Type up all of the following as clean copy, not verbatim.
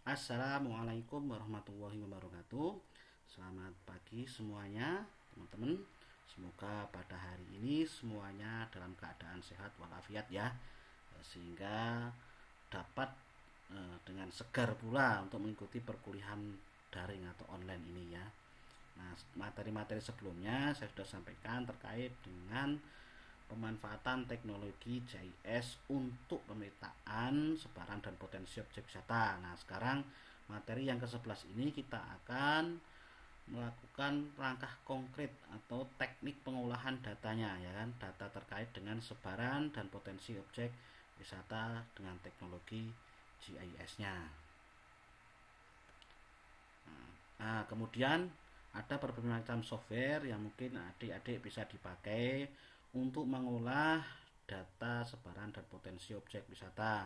Assalamualaikum warahmatullahi wabarakatuh. Selamat pagi semuanya, teman-teman. Semoga pada hari ini semuanya dalam keadaan sehat walafiat ya, sehingga dapat dengan segar pula untuk mengikuti perkuliahan daring atau online ini ya. Nah, materi-materi sebelumnya saya sudah sampaikan terkait dengan pemanfaatan teknologi GIS untuk pemetaan sebaran dan potensi objek wisata. Nah, sekarang materi yang ke-11 ini kita akan melakukan langkah konkret atau teknik pengolahan datanya ya kan, data terkait dengan sebaran dan potensi objek wisata dengan teknologi GIS-nya. Nah, kemudian ada berbagai macam software yang mungkin adik-adik bisa dipakai untuk mengolah data sebaran dan potensi objek wisata.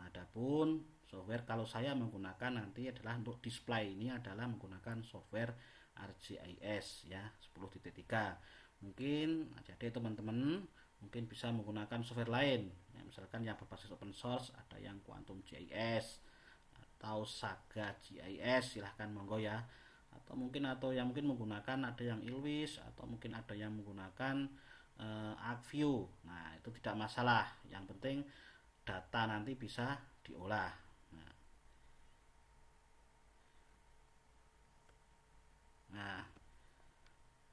Adapun software kalau saya menggunakan nanti adalah untuk display, ini adalah menggunakan software ArcGIS ya 10.3. Mungkin jadi teman-teman mungkin bisa menggunakan software lain ya, misalkan yang berbasis open source, ada yang Quantum GIS atau Saga GIS, silahkan monggo ya. Atau yang mungkin menggunakan ada yang Ilwis, atau mungkin ada yang menggunakan ArcView. Nah, itu tidak masalah. Yang penting data nanti bisa diolah. Nah,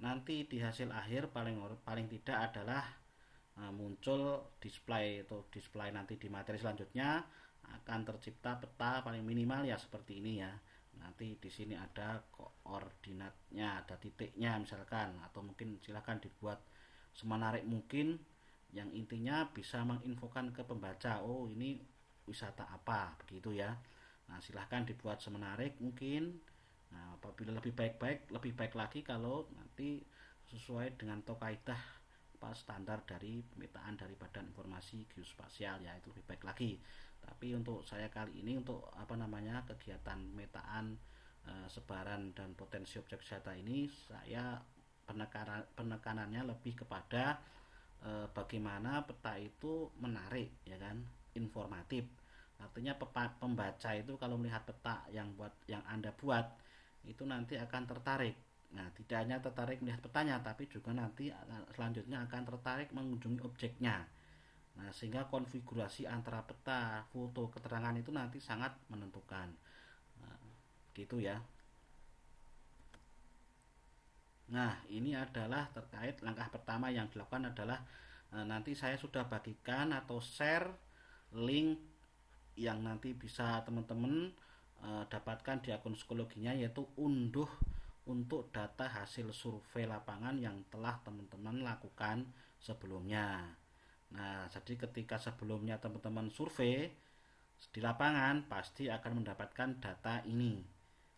nanti di hasil akhir paling tidak adalah muncul display atau display nanti di materi selanjutnya akan tercipta peta paling minimal ya seperti ini ya. Nanti di sini ada koordinatnya, ada titiknya misalkan, atau mungkin silahkan dibuat semenarik mungkin, yang intinya bisa menginfokan ke pembaca, oh ini wisata apa begitu ya. Nah, silahkan dibuat semenarik mungkin. Nah, apabila lebih baik lagi kalau nanti sesuai dengan kaidah standar dari pemetaan dari Badan Informasi Geospasial ya, itu lebih baik lagi. Tapi untuk saya kali ini untuk kegiatan pemetaan sebaran dan potensi objek wisata ini, saya penekanannya lebih kepada bagaimana peta itu menarik ya kan, informatif. Artinya pembaca itu kalau melihat peta yang Anda buat itu nanti akan tertarik. Nah, tidak hanya tertarik melihat petanya, tapi juga nanti selanjutnya akan tertarik mengunjungi objeknya. Nah, sehingga konfigurasi antara peta, foto, keterangan itu nanti sangat menentukan. Nah, gitu ya. Nah, ini adalah terkait langkah pertama yang dilakukan adalah nanti saya sudah bagikan atau share link yang nanti bisa teman-teman dapatkan di akun psikologinya, yaitu unduh untuk data hasil survei lapangan yang telah teman-teman lakukan sebelumnya. Nah, jadi ketika sebelumnya teman-teman survei di lapangan pasti akan mendapatkan data ini.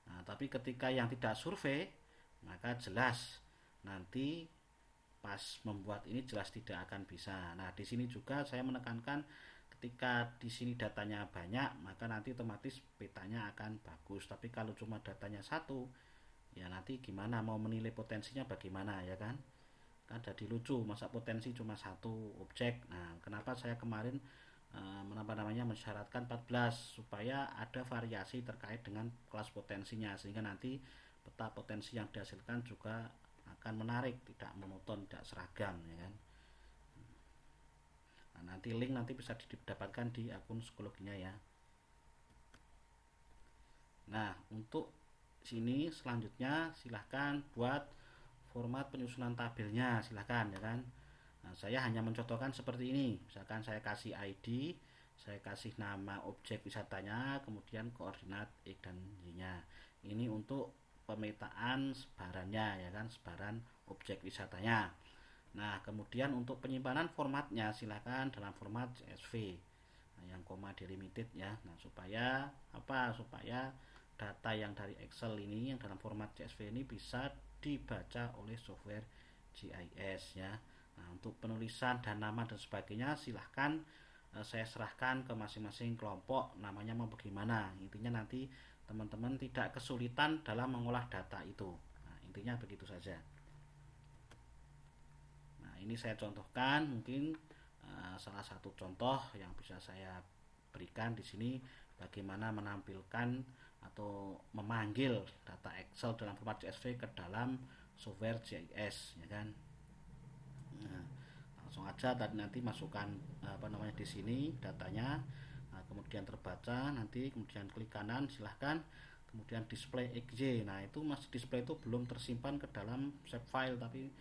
Nah, tapi ketika yang tidak survei, maka jelas nanti pas membuat ini jelas tidak akan bisa. Nah, di sini juga saya menekankan ketika di sini datanya banyak, maka nanti otomatis petanya akan bagus. Tapi kalau cuma datanya satu, ya nanti gimana mau menilai potensinya bagaimana ya kan? Kan jadi lucu, masa potensi cuma satu objek. Nah, kenapa saya kemarin mensyaratkan 14 supaya ada variasi terkait dengan kelas potensinya, sehingga nanti peta potensi yang dihasilkan juga akan menarik, tidak monoton, tidak seragam ya kan. Nah, nanti link nanti bisa didapatkan di akun psikologinya ya. Nah, untuk sini selanjutnya silahkan buat format penyusunan tabelnya, silahkan ya kan. Nah, saya hanya mencontohkan seperti ini. Misalkan saya kasih ID, saya kasih nama objek wisatanya, kemudian koordinat X dan Y-nya. Ini untuk pemetaan sebarannya ya kan, sebaran objek wisatanya. Nah, kemudian untuk penyimpanan formatnya silahkan dalam format CSV. Nah, yang koma delimited ya. Nah, supaya data yang dari Excel ini yang dalam format CSV ini bisa dibaca oleh software GIS ya. Nah, untuk penulisan dan nama dan sebagainya silahkan saya serahkan ke masing-masing kelompok, namanya mau bagaimana. Intinya nanti teman-teman tidak kesulitan dalam mengolah data itu. Nah, intinya begitu saja. Nah, ini saya contohkan mungkin salah satu contoh yang bisa saya berikan di sini bagaimana menampilkan atau memanggil data Excel dalam format CSV ke dalam software GIS, ya kan. Nah, langsung aja tadi nanti masukkan di sini datanya. Nah, kemudian terbaca, nanti kemudian klik kanan silahkan, kemudian display XY. Nah, itu masih display itu belum tersimpan ke dalam shape file tapi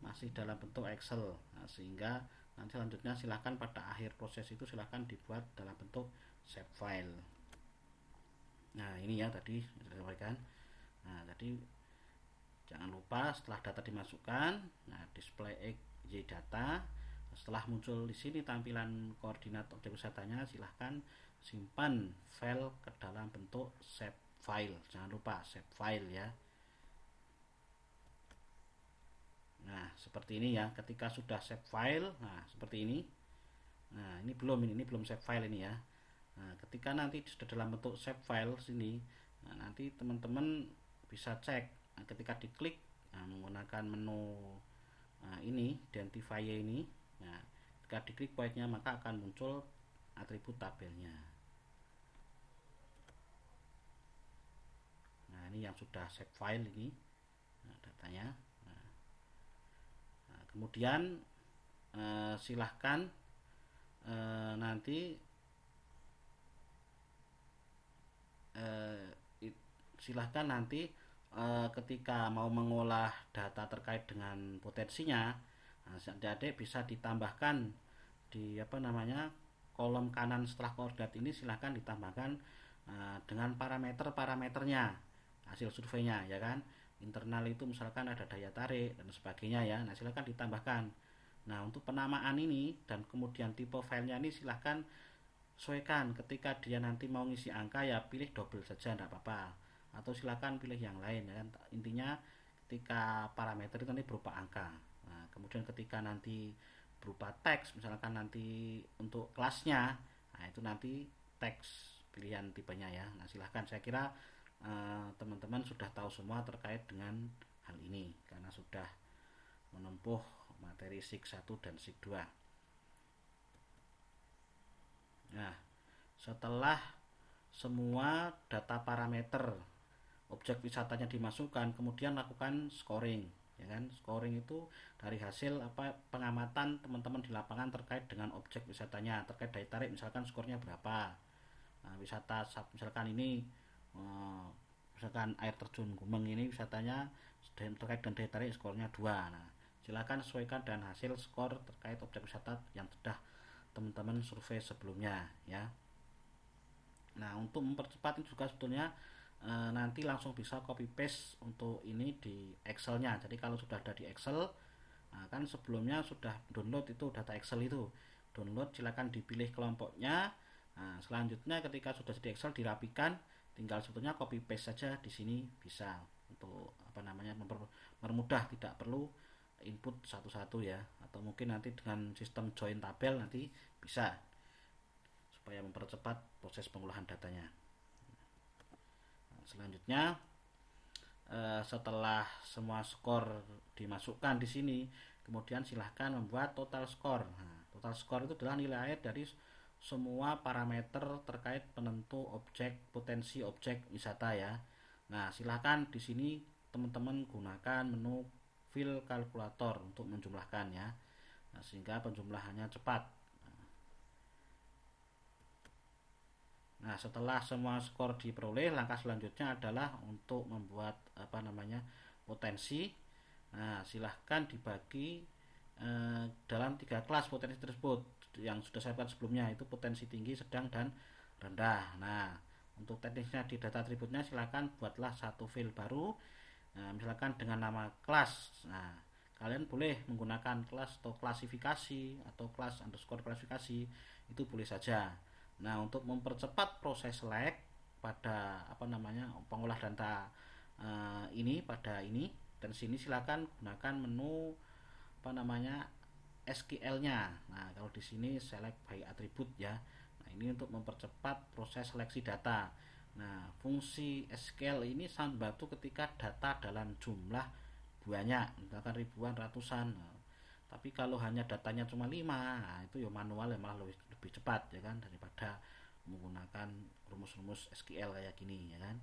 masih dalam bentuk Excel. Nah, sehingga nanti selanjutnya silahkan pada akhir proses itu silahkan dibuat dalam bentuk shape file. Nah, ini ya tadi sudah disampaikan. Nah, tadi jangan lupa setelah data dimasukkan, nah display XY data. Setelah muncul di sini tampilan koordinat objek wisatanya, silahkan simpan file ke dalam bentuk shape file. Jangan lupa shape file ya. Nah, seperti ini ya. Ketika sudah save file, nah seperti ini. Nah, ini belum save file ini ya. Nah, ketika nanti sudah dalam bentuk save file sini, nah, nanti teman-teman bisa cek. Nah, ketika diklik menggunakan menu ini identify ini, nah, ketika diklik poinnya maka akan muncul atribut tabelnya. Nah, ini yang sudah save file ini, nah, datanya. Kemudian silahkan nanti ketika mau mengolah data terkait dengan potensinya, adik-adik bisa ditambahkan di kolom kanan setelah koordinat ini, silahkan ditambahkan dengan parameternya hasil surveinya, ya kan. Internal itu misalkan ada daya tarik dan sebagainya ya. Nah, silahkan ditambahkan. Nah, untuk penamaan ini dan kemudian tipe filenya ini silahkan sesuaikan. Ketika dia nanti mau ngisi angka ya pilih double saja, tidak apa-apa. Atau silahkan pilih yang lain ya kan. Intinya ketika parameter itu nanti berupa angka. Nah, kemudian ketika nanti berupa teks, misalkan nanti untuk kelasnya, nah itu nanti teks pilihan tipenya ya. Nah, silahkan, saya kira teman-teman sudah tahu semua terkait dengan hal ini karena sudah menempuh materi SIG 1 dan SIG 2. Nah, setelah semua data parameter objek wisatanya dimasukkan, kemudian lakukan scoring, ya kan. Scoring itu dari hasil pengamatan teman-teman di lapangan terkait dengan objek wisatanya, terkait daya tarik misalkan skornya berapa. Nah, wisata misalkan ini misalkan air terjun Gumeng ini wisatanya terkait dengan daya tarik skornya 2. Nah, silakan sesuaikan dengan hasil skor terkait objek wisata yang sudah teman-teman survei sebelumnya ya. Nah, untuk mempercepat juga sebetulnya nanti langsung bisa copy paste untuk ini di Excelnya. Jadi kalau sudah ada di Excel, kan sebelumnya sudah download itu data Excel itu, download, silakan dipilih kelompoknya. Nah, selanjutnya ketika sudah di Excel dirapikan, tinggal sebetulnya copy paste saja di sini bisa untuk mempermudah, tidak perlu input satu-satu ya. Atau mungkin nanti dengan sistem join tabel nanti bisa supaya mempercepat proses pengolahan datanya. Nah, selanjutnya setelah semua skor dimasukkan di sini, kemudian silahkan membuat total skor. Nah, total skor itu adalah nilai akhir dari semua parameter terkait penentu potensi objek wisata ya. Nah, silahkan di sini teman-teman gunakan menu fill kalkulator untuk menjumlahkan ya. Nah, sehingga penjumlahannya cepat. Nah, setelah semua skor diperoleh, langkah selanjutnya adalah untuk membuat potensi. Nah, silahkan dibagi dalam 3 kelas potensi tersebut yang sudah saya buat sebelumnya, itu potensi tinggi, sedang, dan rendah. Nah, untuk teknisnya di data atributnya silahkan buatlah satu file baru, misalkan dengan nama kelas. Nah, kalian boleh menggunakan kelas atau klasifikasi atau kelas underscore klasifikasi, itu boleh saja. Nah, untuk mempercepat proses select pada pengolah data ini pada ini dan sini, silakan gunakan menu SQL-nya. Nah, kalau di sini select by attribute ya. Nah, ini untuk mempercepat proses seleksi data. Nah, fungsi SQL ini sangat membantu ketika data dalam jumlah banyak, misalkan ribuan, ratusan. Nah, tapi kalau hanya datanya cuma 5, nah itu ya manual ya, malah lebih cepat ya kan, daripada menggunakan rumus-rumus SQL kayak gini ya kan.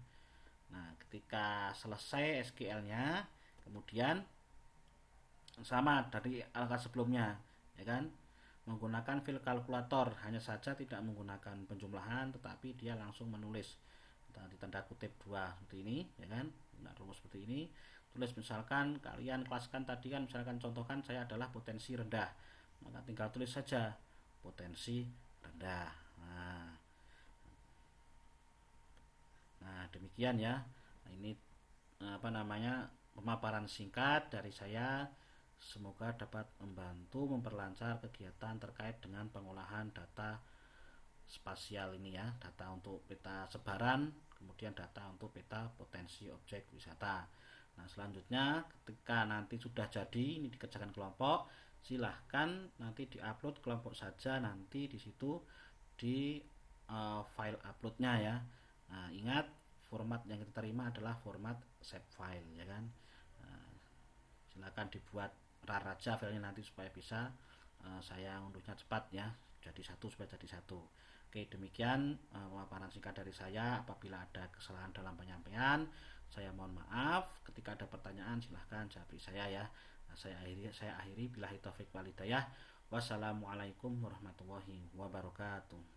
Nah, ketika selesai SQL-nya, kemudian sama dari angka sebelumnya, ya kan? Menggunakan VLOOKUP, hanya saja tidak menggunakan penjumlahan, tetapi dia langsung menulis di tanda kutip 2 seperti ini, ya kan? Nah, rumus seperti ini. Tulis misalkan kalian kelaskan tadi kan, misalkan contohkan saya adalah potensi rendah, maka tinggal tulis saja potensi rendah. Nah, demikian ya. Nah, ini pemaparan singkat dari saya. Semoga dapat membantu memperlancar kegiatan terkait dengan pengolahan data spasial ini ya, data untuk peta sebaran, kemudian data untuk peta potensi objek wisata. Nah, selanjutnya ketika nanti sudah jadi ini dikerjakan kelompok, silahkan nanti diupload kelompok saja nanti di situ di file uploadnya ya. Nah, ingat format yang kita terima adalah format save file ya kan. Nah, silakan dibuat rar aja filenya nanti supaya bisa saya unduhnya cepat ya, jadi satu supaya jadi satu. Oke, demikian pemaparan singkat dari saya. Apabila ada kesalahan dalam penyampaian, saya mohon maaf. Ketika ada pertanyaan silahkan jawab saya ya. Nah, saya akhiri billahi taufik wal hidayah. Wassalamualaikum warahmatullahi wabarakatuh.